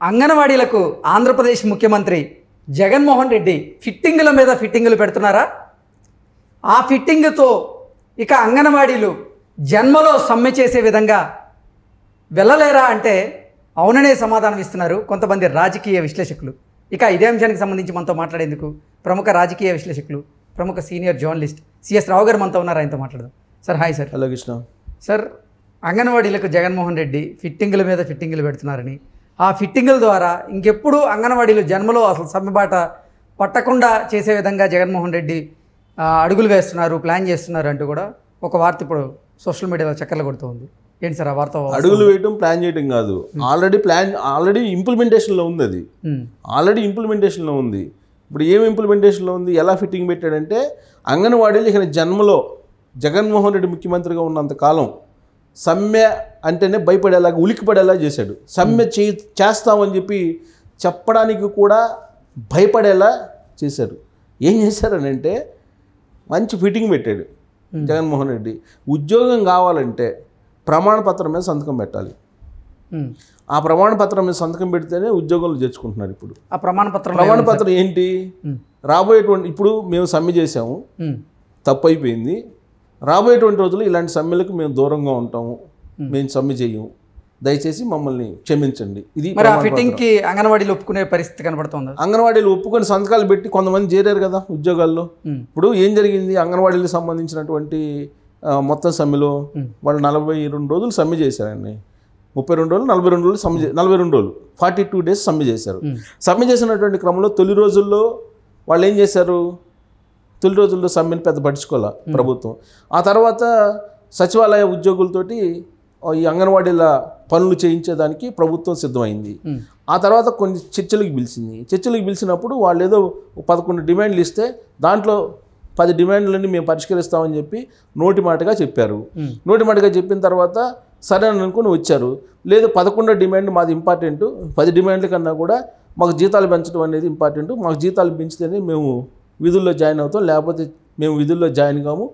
అంగన్వాడీలకు ఆంధ్రప్రదేశ్ ముఖ్యమంత్రి జగన్మోహన్ రెడ్డి ఫిట్టింగుల మీద ఫిట్టింగులు పెడుతున్నారా? ఆ ఫిట్టింగుతో ఇక అంగన్వాడీలు జన్మలో సమ్మె చేసే విధంగా వెళ్ళలేరా అంటే అవుననే సమాధానం ఇస్తున్నారు కొంతమంది రాజకీయ విశ్లేషకులు. ఇక ఇదే అంశానికి సంబంధించి మనతో మాట్లాడేందుకు ప్రముఖ రాజకీయ విశ్లేషకులు, ప్రముఖ సీనియర్ జర్నలిస్ట్ సిఎస్ రావు గారు మనతో ఉన్నారు. ఆయనతో మాట్లాడదాం. Sir hi sir. Hello Krishna. Sir, అంగన్వాడీలకు జగన్మోహన్ రెడ్డి ఫిట్టింగుల మీద ఫిట్టింగులు పెడుతున్నారని, ఆ ఫిట్టింగుల ద్వారా ఇంకెప్పుడు అంగన్వాడీలు జన్మలో అసలు సమ్మెబాట పట్టకుండా చేసే విధంగా జగన్మోహన్ రెడ్డి అడుగులు వేస్తున్నారు, ప్లాన్ చేస్తున్నారు అంటూ కూడా ఒక వార్త ఇప్పుడు సోషల్ మీడియాలో చక్కర్లు కొడుతూ ఉంది. ఏంటి సార్ ఆ వార్త? అడుగులు వేయటం ప్లాన్ చేయటం కాదు, ఆల్రెడీ ఇంప్లిమెంటేషన్లో ఉంది. అది ఆల్రెడీ ఇంప్లిమెంటేషన్లో ఉంది. ఇప్పుడు ఏం ఇంప్లిమెంటేషన్లో ఉంది, ఎలా ఫిట్టింగ్ పెట్టాడంటే అంగన్వాడీలు ఇక జన్మలో జగన్మోహన్ రెడ్డి ముఖ్యమంత్రిగా ఉన్నంత కాలం సమ్మె అంటేనే భయపడేలాగా, ఉలిక్కిపడేలా చేశాడు. సమ్మె చేస్తామని చెప్పి చెప్పడానికి కూడా భయపడేలా చేశాడు. ఏం చేశారనంటే మంచి ఫిట్టింగ్ పెట్టాడు జగన్మోహన్ రెడ్డి. ఉద్యోగం కావాలంటే ప్రమాణపత్రం మీద సంతకం పెట్టాలి. ఆ ప్రమాణపత్రం మీద సంతకం పెడితేనే ఉద్యోగాలు చేర్చుకుంటున్నారు. ఇప్పుడు ఆ ప్రమాణపత్రం ఏంటి, రాబోయేటువంటి ఇప్పుడు మేము సమ్మె చేసాము, తప్పు అయిపోయింది, రాబోయేటువంటి రోజులు ఇలాంటి సమ్మెలకు మేము దూరంగా ఉంటాము, మేము సమ్మె చేయము, దయచేసి మమ్మల్ని క్షమించండి. ఇది ఫిట్టింగ్కి అంగన్వాడీలు ఒప్పుకునే పరిస్థితి కనబడుతుంది. అంగన్వాడీలు ఒప్పుకొని సంతకాలు పెట్టి కొంతమంది చేరారు కదా ఉద్యోగాల్లో. ఇప్పుడు ఏం జరిగింది, అంగన్వాడీలకు సంబంధించినటువంటి మొత్తం సమ్మెలో వాళ్ళు 42 రోజులు సమ్మె చేశారండి. 32 రోజులు 42 రోజులు 42 రోజులు 42 days సమ్మె చేశారు. సమ్మె చేసినటువంటి క్రమంలో తొలి రోజుల్లో వాళ్ళు ఏం చేశారు, తొలి రోజుల్లో సమ్మెని పెద్ద పట్టించుకోవాల ప్రభుత్వం. ఆ తర్వాత సచివాలయ ఉద్యోగులతోటి ఈ అంగన్వాడీల పనులు చేయించేదానికి ప్రభుత్వం సిద్ధమైంది. ఆ తర్వాత కొన్ని చర్చలకు పిలిచింది. చర్చలకు పిలిచినప్పుడు వాళ్ళు ఏదో 11 డిమాండ్లు ఇస్తే దాంట్లో 10 డిమాండ్లని మేము పరిష్కరిస్తామని చెప్పి నోటి మాటగా చెప్పారు. నోటి మాటగా చెప్పిన తర్వాత సరే అని అనుకుని వచ్చారు. లేదు 11 డిమాండ్ మాది ఇంపార్టెంట్, 10 డిమాండ్ల కన్నా కూడా మాకు జీతాలు పెంచడం అనేది ఇంపార్టెంట్, మాకు జీతాలు పెంచితేనే మేము విధుల్లో జాయిన్ అవుతాం, లేకపోతే మేము విధుల్లో జాయిన్ కాము,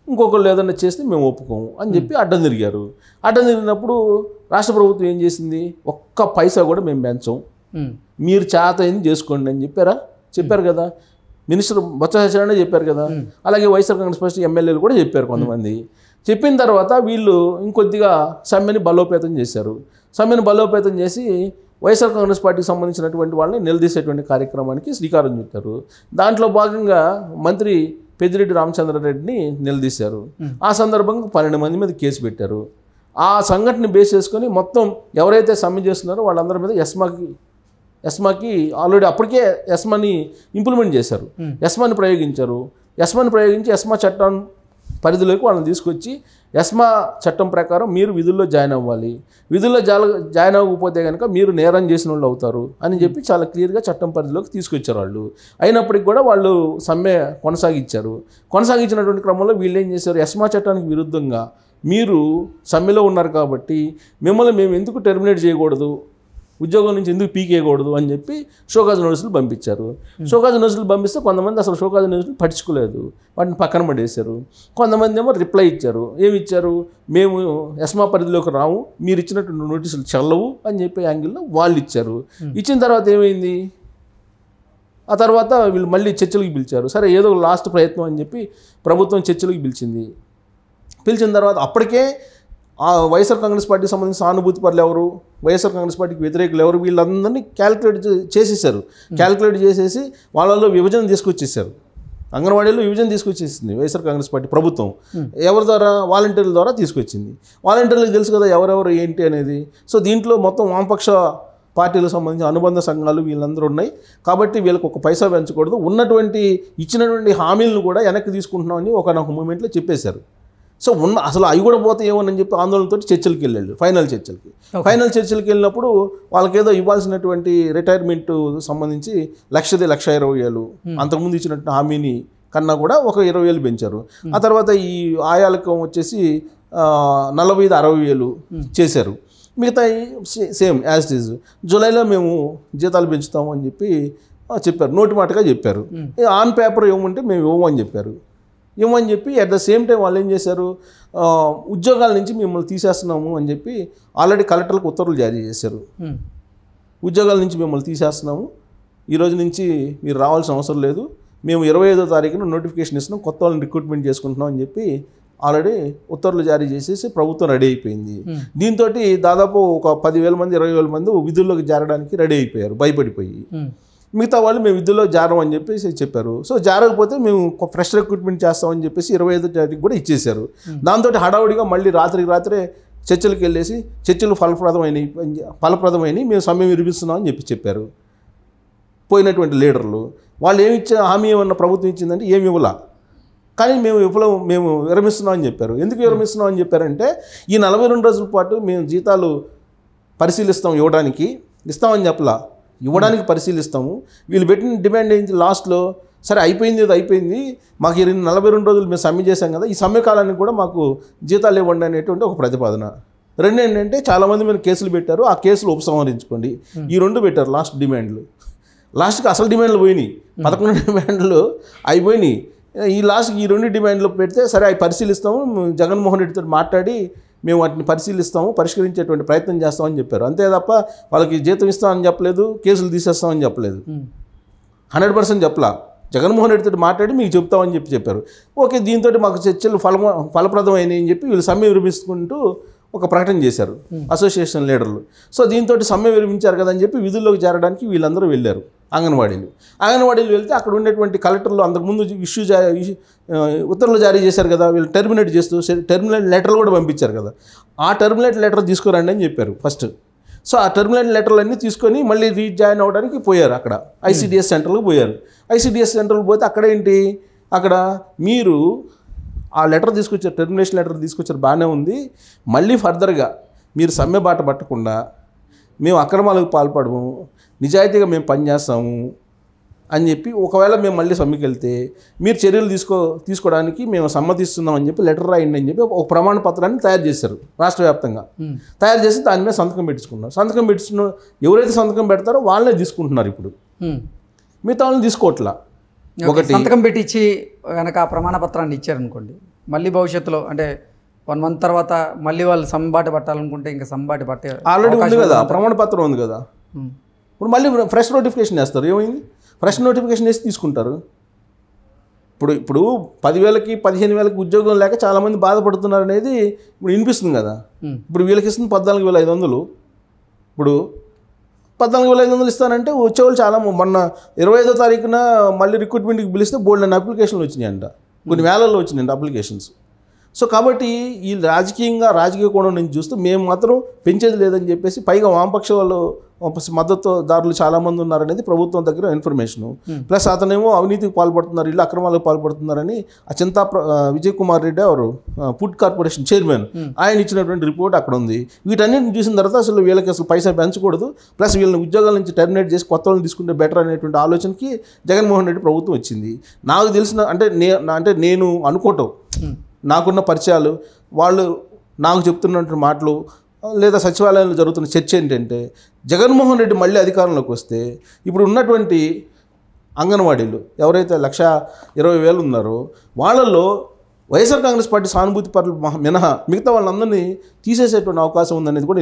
ఇంకొకళ్ళు ఏదన్నా చేస్తే మేము ఒప్పుకోము అని చెప్పి అడ్డం తిరిగారు. అడ్డం తిరిగినప్పుడు రాష్ట్ర ప్రభుత్వం ఏం చేసింది, ఒక్క పైసా కూడా మేము పెంచం, మీరు చేత అయింది చేసుకోండి అని చెప్పారు కదా. మినిస్టర్ బొత్స సత్యనారాయణ చెప్పారు కదా, అలాగే వైఎస్ఆర్ కాంగ్రెస్ పార్టీ ఎమ్మెల్యేలు కూడా చెప్పారు కొంతమంది. చెప్పిన తర్వాత వీళ్ళు ఇంకొద్దిగా సమ్మెని బలోపేతం చేశారు. సమ్మెని బలోపేతం చేసి వైఎస్ఆర్ కాంగ్రెస్ పార్టీకి సంబంధించినటువంటి వాళ్ళని నిలదీసేటువంటి కార్యక్రమానికి శ్రీకారం చుట్టారు. దాంట్లో భాగంగా మంత్రి పెద్దిరెడ్డి రామచంద్రారెడ్డిని నిలదీశారు. ఆ సందర్భంగా 12 మంది మీద కేసు పెట్టారు. ఆ సంఘటన బేస్ చేసుకొని మొత్తం ఎవరైతే సమ్మె చేస్తున్నారో వాళ్ళందరి మీద ఎస్మాకి ఆల్రెడీ అప్పటికే ఎస్మాని ఇంప్లిమెంట్ చేశారు, ఎస్మాని ప్రయోగించారు. ఎస్మాని ప్రయోగించి ఎస్మా చట్టం పరిధిలోకి వాళ్ళని తీసుకొచ్చి ఎస్మా చట్టం ప్రకారం మీరు విధుల్లో జాయిన్ అవ్వాలి, విధుల్లో జాయిన్ అవ్వకపోతే కనుక మీరు నేరం చేసిన వాళ్ళు అవుతారు అని చెప్పి చాలా క్లియర్గా చట్టం పరిధిలోకి తీసుకొచ్చారు వాళ్ళు. అయినప్పటికీ కూడా వాళ్ళు సమ్మె కొనసాగించినటువంటి క్రమంలో వీళ్ళు ఏం చేశారు, ఎస్మా చట్టానికి విరుద్ధంగా మీరు సమ్మెలో ఉన్నారు కాబట్టి మిమ్మల్ని మేము ఎందుకు టెర్మినేట్ చేయకూడదు, ఉద్యోగం నుంచి ఎందుకు పీకేయకూడదు అని చెప్పి షోకాజ్ నోటీసులు పంపించారు. షోకాజ్ నోటీసులు పంపిస్తే కొంతమంది అసలు షోకాజ్ నోటీసులు పట్టించుకోలేదు, వాటిని పక్కన పడేశారు. కొంతమంది ఏమో రిప్లై ఇచ్చారు. ఏమి ఇచ్చారు, మేము ఎస్మా పరిధిలోకి రాము, మీరు ఇచ్చినటువంటి నోటీసులు చెల్లవు అని చెప్పి యాంగిల్లో వాళ్ళు ఇచ్చారు. ఇచ్చిన తర్వాత ఏమైంది, ఆ తర్వాత వీళ్ళు మళ్ళీ చర్చలకు పిలిచారు. సరే ఏదో లాస్ట్ ప్రయత్నం అని చెప్పి ప్రభుత్వం చర్చలకు పిలిచిన తర్వాత అప్పటికే ఆ వైఎస్ఆర్ కాంగ్రెస్ పార్టీకి సంబంధించిన సానుభూతి పరులు ఎవరు, వైఎస్ఆర్ కాంగ్రెస్ పార్టీకి వ్యతిరేకులు ఎవరు, వీళ్ళందరినీ క్యాలిక్యులేట్ చేసేసారు. క్యాలిక్యులేట్ చేసేసి వాళ్ళలో విభజన తీసుకొచ్చేసారు. అంగన్వాడీలో విభజన తీసుకొచ్చేసింది వైఎస్ఆర్ కాంగ్రెస్ పార్టీ ప్రభుత్వం. ఎవరి ద్వారా, వాలంటీర్ల ద్వారా తీసుకొచ్చింది. వాలంటీర్లకు తెలుసు కదా ఎవరెవరు ఏంటి అనేది. సో దీంట్లో మొత్తం వామపక్ష పార్టీలకు సంబంధించిన అనుబంధ సంఘాలు వీళ్ళందరూ ఉన్నాయి కాబట్టి వీళ్ళకి ఒక పైసా పెంచకూడదు, ఇచ్చినటువంటి హామీలను కూడా వెనక్కి తీసుకుంటున్నామని ఒక మూమెంట్లో చెప్పేశారు. సో అసలు అవి కూడా పోతే ఏమని చెప్పి ఆందోళనతో చర్చలకు వెళ్ళాడు. ఫైనల్ చర్చలకి వెళ్ళినప్పుడు వాళ్ళకేదో ఇవ్వాల్సినటువంటి రిటైర్మెంట్ సంబంధించి 1,20,000 అంతకుముందు ఇచ్చినట్టు హామీని కన్నా కూడా ఒక 20,000 పెంచారు. ఆ తర్వాత ఈ ఆయాలకు వచ్చేసి 45,000-60,000 చేశారు. మిగతా సేమ్ యాజ్ ఇట్ ఈజ్ జూలైలో మేము జీతాలు పెంచుతాము అని చెప్పారు, నోటి మాటగా చెప్పారు. ఆన్ పేపర్ ఇవ్వమంటే మేము ఇవ్వమని చెప్పారు. ఇవ్వమని చెప్పి అట్ ద సేమ్ టైం వాళ్ళు ఏం చేశారు, ఉద్యోగాల నుంచి మిమ్మల్ని తీసేస్తున్నాము అని చెప్పి ఆల్రెడీ కలెక్టర్లకు ఉత్తర్వులు జారీ చేశారు. ఉద్యోగాల నుంచి మిమ్మల్ని తీసేస్తున్నాము, ఈ రోజు నుంచి మీరు రావాల్సిన అవసరం లేదు, మేము 25వ తారీఖున నోటిఫికేషన్ ఇస్తున్నాం, కొత్త వాళ్ళని రిక్రూట్మెంట్ చేసుకుంటున్నాం అని చెప్పి ఆల్రెడీ ఉత్తర్వులు జారీ చేసేసి ప్రభుత్వం రెడీ అయిపోయింది. దీంతో దాదాపు ఒక 10,000 మంది 20,000 మంది విధుల్లోకి జారడానికి రెడీ అయిపోయారు భయపడిపోయి. మిగతా వాళ్ళు మేము విధుల్లో జారం అని చెప్పేసి చెప్పారు. సో జారకపోతే మేము ఫ్రెష్ రిక్రూట్మెంట్ చేస్తామని చెప్పేసి 25వ తారీఖు కూడా ఇచ్చేశారు. దాంతో హడావుడిగా మళ్ళీ రాత్రే చర్చలకు వెళ్ళేసి చర్చలు ఫలప్రదమైనవి, మేము సమ్మె విరమిస్తున్నాం అని చెప్పారు పోయినటువంటి లీడర్లు. వాళ్ళు ఏమి ఇచ్చే హామీ ఏమన్నా ప్రభుత్వం ఇచ్చిందంటే ఏమి ఇవ్వాల, కానీ మేము విరమిస్తున్నాం అని చెప్పారు. ఎందుకు విరమిస్తున్నాం అని చెప్పారంటే ఈ 42 రోజుల పాటు మేము జీతాలు పరిశీలిస్తాం, ఇస్తామని చెప్పలా, ఇవ్వడానికి పరిశీలిస్తాము. వీళ్ళు పెట్టిన డిమాండ్ ఏంటి లాస్ట్లో, సరే అయిపోయింది మాకు 42 రోజులు మేము సమ్మె చేశాం కదా, ఈ సమ్మె కాలానికి కూడా మాకు జీతాలు ఇవ్వండి అనేటువంటి ఒక ప్రతిపాదన. రెండు ఏంటంటే చాలామంది మీద కేసులు పెట్టారు, ఆ కేసులు ఉపసంహరించుకోండి, ఈ రెండు పెట్టారు లాస్ట్ డిమాండ్లు. లాస్ట్కి అసలు డిమాండ్లు పోయినాయి, 11 డిమాండ్లు అయిపోయినాయి. ఈ లాస్ట్కి ఈ 2 డిమాండ్లు పెడితే సరే అవి పరిశీలిస్తాము, జగన్మోహన్ రెడ్డితో మాట్లాడి మేము వాటిని పరిశీలిస్తాము, పరిష్కరించేటువంటి ప్రయత్నం చేస్తామని చెప్పారు. అంతే తప్ప వాళ్ళకి జీతం ఇస్తామని చెప్పలేదు, కేసులు తీసేస్తామని చెప్పలేదు, 100% చెప్పలా. జగన్మోహన్ రెడ్డితో మాట్లాడి మీకు చెప్తామని చెప్పారు. ఓకే, దీంతో మాకు చర్చలు ఫలప్రదమైనవి అని చెప్పి వీళ్ళు సమ్మె విరమించుకుంటూ ఒక ప్రకటన చేశారు అసోసియేషన్ లీడర్లు. సో దీంతో సమ్మె విరమించారు కదా అని చెప్పి విధుల్లోకి చేరడానికి వీళ్ళందరూ వెళ్ళారు అంగన్వాడీలు వెళ్తే అక్కడ ఉండేటువంటి కలెక్టర్లు అంతకుముందు ఉత్తర్వులు జారీ చేశారు కదా, వీళ్ళు టెర్మినేట్ చేస్తూ టెర్మినేట్ లెటర్లు కూడా పంపించారు కదా, ఆ టెర్మినేట్ లెటర్ తీసుకురండి అని చెప్పారు ఫస్ట్. సో ఆ టెర్మినేట్ లెటర్లు అన్నీ తీసుకొని మళ్ళీ రీజాయిన్ అవ్వడానికి పోయారు, అక్కడ ఐసిడిఎస్ సెంటర్లకు పోయారు. ఐసిడిఎస్ సెంటర్కి పోతే అక్కడ మీరు ఆ లెటర్ తీసుకొచ్చారు, టెర్మినేషన్ లెటర్ తీసుకొచ్చారు, బాగానే ఉంది, మళ్ళీ ఫర్దర్గా మీరు సమ్మె బాట పట్టకుండా మేము అక్రమాలకు పాల్పడము, నిజాయితీగా మేము పనిచేస్తాము అని చెప్పి ఒకవేళ మేము మళ్ళీ సమ్మెకి వెళ్తే మీరు చర్యలు తీసుకోవడానికి మేము సమ్మతిస్తున్నాం అని చెప్పి లెటర్ రాయండి అని చెప్పి ఒక ప్రమాణ పత్రాన్ని తయారు చేశారు రాష్ట్ర వ్యాప్తంగా. తయారు చేసి దాని మీద సంతకం పెట్టించుకున్నారు. ఎవరైతే సంతకం పెడతారో వాళ్ళనే తీసుకుంటున్నారు ఇప్పుడు, మిగతా వాళ్ళని తీసుకోవట్లా. ఒకటి సంతకం పెట్టించి కనుక ఆ ప్రమాణ పత్రాన్ని ఇచ్చారనుకోండి, మళ్ళీ భవిష్యత్తులో అంటే 1 month తర్వాత మళ్ళీ వాళ్ళు సమ్మెబాట పట్టాలనుకుంటే ఇంకా సమ్మెబాట పట్టే ఆల్రెడీ ఉంది కదా, ప్రమాణ పత్రం ఉంది కదా, ఇప్పుడు మళ్ళీ ఫ్రెష్ నోటిఫికేషన్ వేస్తారు. ఏమైంది, ఫ్రెష్ నోటిఫికేషన్ వేసి తీసుకుంటారు. ఇప్పుడు 10,000కి 15,000కి ఉద్యోగం లేక చాలామంది బాధపడుతున్నారు అనేది ఇప్పుడు వినిపిస్తుంది కదా. ఇప్పుడు వీళ్ళకి ఇస్తుంది 14,500, ఇప్పుడు 14,500 ఇస్తానంటే వచ్చేవాళ్ళు చాలా. మొన్న 25వ తారీఖున మళ్ళీ రిక్రూట్మెంట్కి పిలిస్తే బోల్డ్ అప్లికేషన్లు వచ్చినాయంట, కొన్ని వేలల్లో వచ్చినాయంట అప్లికేషన్స్. సో కాబట్టి ఈ రాజకీయ కోణం నుంచి చూస్తే మేము మాత్రం పెంచేది లేదని చెప్పేసి, పైగా వామపక్ష వాళ్ళు మద్దతుదారులు చాలామంది ఉన్నారనేది ప్రభుత్వం దగ్గర ఇన్ఫర్మేషను. ప్లస్ అతనేమో అవినీతికి పాల్పడుతున్నారు, ఇల్లు అక్రమాలకు పాల్పడుతున్నారని ఆ చింతా విజయ్ కుమార్ రెడ్డి ఎవరు ఫుడ్ కార్పొరేషన్ చైర్మన్, ఆయన ఇచ్చినటువంటి రిపోర్ట్ అక్కడ ఉంది. వీటన్నిటిని చూసిన తర్వాత అసలు వీళ్ళకి అసలు పైసా పెంచకూడదు, ప్లస్ వీళ్ళని ఉద్యోగాల నుంచి టర్మినేట్ చేసి కొత్త వాళ్ళని తీసుకుంటే బెటర్ అనేటువంటి ఆలోచనకి జగన్మోహన్ రెడ్డి ప్రభుత్వం వచ్చింది. నాకు తెలిసిన అంటే నేను అనుకోవటం, నాకున్న పరిచయాలు, వాళ్ళు నాకు చెప్తున్నటువంటి మాటలు, లేదా సచివాలయంలో జరుగుతున్న చర్చ ఏంటంటే జగన్మోహన్ రెడ్డి మళ్ళీ అధికారంలోకి వస్తే ఇప్పుడు ఉన్నటువంటి అంగన్వాడీలు ఎవరైతే 120,000 ఉన్నారో వాళ్ళల్లో వైఎస్ఆర్ కాంగ్రెస్ పార్టీ సానుభూతి పరులు మినహా మిగతా వాళ్ళందరినీ తీసేసేటువంటి అవకాశం ఉందనేది కూడా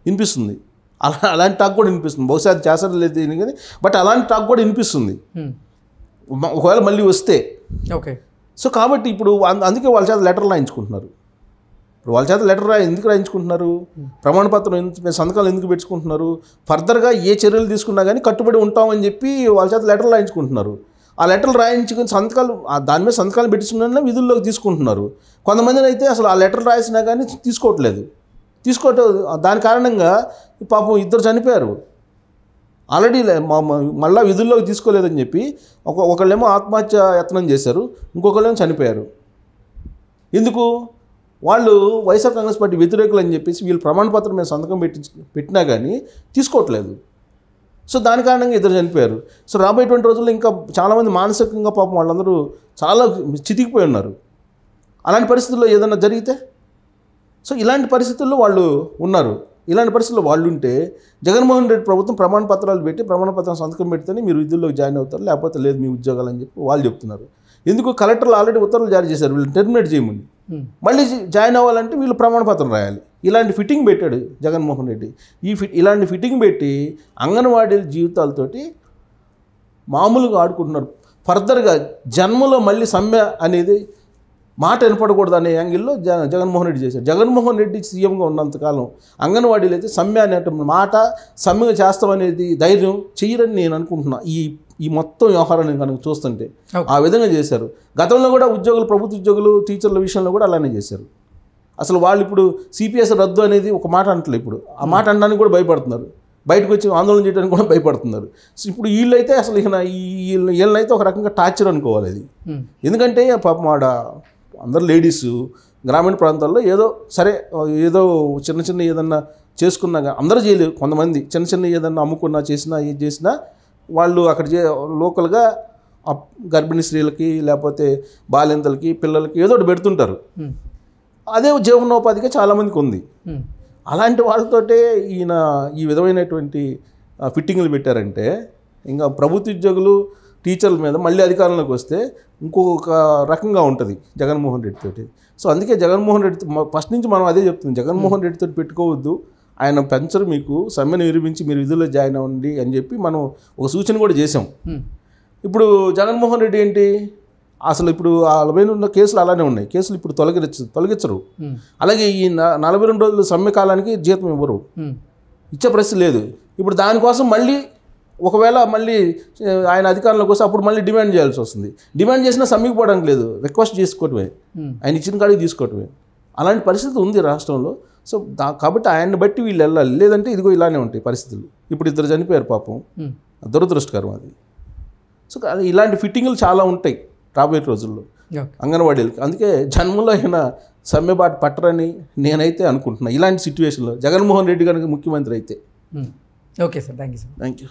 వినిపిస్తుంది. అలాంటి టాక్ కూడా వినిపిస్తుంది. బహుశా అది చేసడం లేదు కానీ, బట్ అలాంటి టాక్ కూడా వినిపిస్తుంది ఒకవేళ మళ్ళీ వస్తే. ఓకే, సో కాబట్టి ఇప్పుడు అందుకే వాళ్ళ చేత లెటర్ రాయించుకుంటున్నారు. ఇప్పుడు వాళ్ళ చేత లెటర్ ఎందుకు రాయించుకుంటున్నారు, ప్రమాణపత్రం సంతకాలు ఎందుకు పెట్టుకుంటున్నారు, ఫర్దర్గా ఏ చర్యలు తీసుకున్నా కానీ కట్టుబడి ఉంటామని చెప్పి వాళ్ళ చేత లెటర్లు రాయించుకుంటున్నారు. ఆ లెటర్లు రాయించుకుని దాని మీద సంతకాలు పెట్టించుకున్న విధుల్లోకి తీసుకుంటున్నారు. కొంతమందిని అయితే అసలు ఆ లెటర్ రాసినా కానీ తీసుకోవట్లేదు. దాని కారణంగా పాపం 2 చనిపోయారు ఆల్రెడీ, మళ్ళీ విధుల్లోకి తీసుకోలేదని చెప్పి. ఒకళ్ళేమో ఆత్మహత్య యత్నం చేశారు, ఇంకొకళ్ళేమో చనిపోయారు. ఎందుకు? వాళ్ళు వైఎస్ఆర్ కాంగ్రెస్ పార్టీ వ్యతిరేకులు అని చెప్పేసి వీళ్ళు ప్రమాణపత్రం మీద సంతకం పెట్టినా కానీ తీసుకోవట్లేదు. సో దాని కారణంగా 2 చనిపోయారు. సో రాబోయేటువంటి రోజుల్లో ఇంకా చాలామంది మానసికంగా పాపం వాళ్ళందరూ చాలా చితికిపోయి ఉన్నారు. అలాంటి పరిస్థితుల్లో ఏదైనా జరిగితే, సో ఇలాంటి పరిస్థితుల్లో వాళ్ళు ఉన్నారు. ఇలాంటి పరిస్థితుల్లో వాళ్ళు ఉంటే జగన్మోహన్ రెడ్డి ప్రభుత్వం ప్రమాణపత్రాలు పెట్టి ప్రమాణపత్రం సంతకం పెడితేనే మీరు విధుల్లోకి జాయిన్ అవుతారు, లేకపోతే లేదు మీ ఉద్యోగాలు అని చెప్పి వాళ్ళు చెప్తున్నారు. ఎందుకు? కలెక్టర్లు ఆల్రెడీ ఉత్తర్వులు జారీ చేశారు వీళ్ళు టెర్మినేట్ చేయమని. మళ్ళీ జాయిన్ అవ్వాలంటే వీళ్ళు ప్రమాణపత్రం రాయాలి. ఇలాంటి ఫిట్టింగ్ పెట్టాడు జగన్మోహన్ రెడ్డి. ఇలాంటి ఫిట్టింగ్ పెట్టి అంగన్వాడీ జీవితాలతోటి మామూలుగా ఆడుకుంటున్నారు. ఫర్దర్గా జన్మలో మళ్ళీ సమ్మె అనేది మాట వినపడకూడదు అనే యాంగిల్లో జగన్మోహన్ రెడ్డి చేశారు. జగన్మోహన్ రెడ్డి సీఎంగా ఉన్నంతకాలం అంగన్వాడీలు అయితే సమ్మె అనేటువంటి మాట, సమ్మె చేస్తామనేది ధైర్యం చెయ్యరని నేను అనుకుంటున్నా. ఈ మొత్తం వ్యవహారాన్ని కనుక చూస్తుంటే ఆ విధంగా చేశారు. గతంలో కూడా ఉద్యోగులు, ప్రభుత్వ ఉద్యోగులు, టీచర్ల విషయంలో కూడా అలానే చేశారు. అసలు వాళ్ళు ఇప్పుడు సిపిఎస్ రద్దు అనేది ఒక మాట అంటలేదు. ఇప్పుడు ఆ మాట అనడానికి కూడా భయపడుతున్నారు. బయటకు వచ్చి ఆందోళన చేయడానికి కూడా భయపడుతున్నారు. ఇప్పుడు వీళ్ళైతే అసలు వీళ్ళనైతే ఒక రకంగా టార్చర్ అనుకోవాలి అది. ఎందుకంటే పాపం ఆడ అందరు లేడీస్ గ్రామీణ ప్రాంతాల్లో ఏదో చిన్న ఏదన్నా చేసుకున్నా అందరూ చేయలేరు. కొంతమంది చిన్న ఏదన్నా అమ్ముకున్నా చేసినా ఏది చేసినా వాళ్ళు అక్కడ లోకల్గా గర్భిణీ స్త్రీలకి లేకపోతే బాలింతలకి పిల్లలకి ఏదో ఒకటి పెడుతుంటారు. అదే జీవనోపాధిగా చాలామందికి ఉంది. అలాంటి వాళ్ళతోటే ఈయన ఈ విధమైనటువంటి ఫిట్టింగ్లు పెట్టారంటే ఇంకా ప్రభుత్వ ఉద్యోగులు, టీచర్ల మీద మళ్ళీ అధికారంలోకి వస్తే ఇంకొక రకంగా ఉంటుంది జగన్మోహన్ రెడ్డితోటి. సో అందుకే జగన్మోహన్ రెడ్డి ఫస్ట్ నుంచి మనం అదే చెప్తుంది, జగన్మోహన్ రెడ్డితో పెట్టుకోవద్దు, ఆయన పెంచరు, మీకు సమ్మెను విరమించి మీరు విధుల్లో జాయిన్ అవ్వండి అని చెప్పి మనం ఒక సూచన కూడా చేసాం. ఇప్పుడు జగన్మోహన్ రెడ్డి ఏంటి అసలు ఇప్పుడు ఆ 42 కేసులు అలానే ఉన్నాయి. కేసులు ఇప్పుడు తొలగించరు. అలాగే ఈ 42 రోజులు సమ్మె కాలానికి జీతం ఇవ్వరు, ఇచ్చే పరిస్థితి లేదు. ఇప్పుడు దానికోసం మళ్ళీ ఒకవేళ మళ్ళీ ఆయన అధికారంలోకి వస్తే అప్పుడు మళ్ళీ డిమాండ్ చేయాల్సి వస్తుంది. డిమాండ్ చేసినా సమ్మెకి పోవడానికి లేదు, రిక్వెస్ట్ చేసుకోవటమే, ఆయన ఇచ్చిన కాడికి తీసుకోవటమే. అలాంటి పరిస్థితి ఉంది రాష్ట్రంలో. సో కాబట్టి ఆయన్ని బట్టి వీళ్ళు వెళ్ళాలి, లేదంటే ఇదిగో ఇలానే ఉంటాయి పరిస్థితులు. ఇప్పుడు 2 చనిపోయారు పాపం, దురదృష్టకరం అది. సో ఇలాంటి ఫిట్టింగ్లు చాలా ఉంటాయి రాబోయే రోజుల్లో అంగన్వాడీలకి. అందుకే జన్మలో అయినా సమ్మె బాట పట్టరని నేనైతే అనుకుంటున్నా. ఇలాంటి సిచ్యువేషన్లో జగన్మోహన్ రెడ్డి కనుక ముఖ్యమంత్రి అయితే. Okay sir, thank you sir. Thank you.